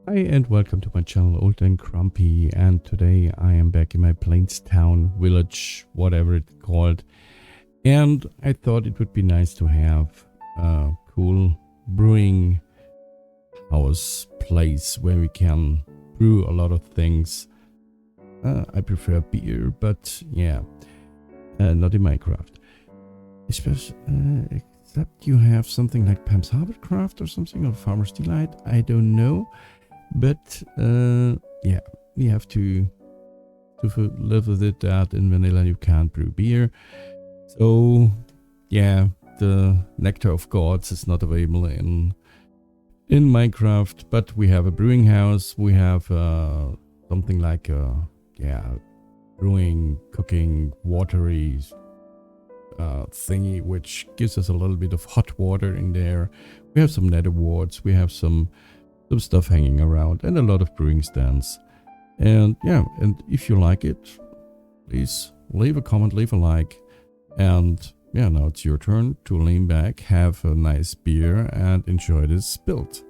Hi and welcome to my channel Old and Grumpy, and today I am back in my Plainstown village, whatever it's called, and I thought it would be nice to have a cool brewing house place where we can brew a lot of things. I prefer beer, but yeah, not in Minecraft. Especially, except you have something like Pam's Harborcraft or something, or Farmer's Delight, I don't know. But yeah, we have to live with it that in vanilla you can't brew beer. So yeah, the Nectar of Gods is not available in Minecraft, but we have a brewing house. We have something like a brewing, cooking, watery thingy, which gives us a little bit of hot water in there. We have some nether warts. We have some stuff hanging around and a lot of brewing stands. And yeah, and if you like it, please leave a comment, leave a like. And yeah, now it's your turn to lean back, have a nice beer and enjoy this build.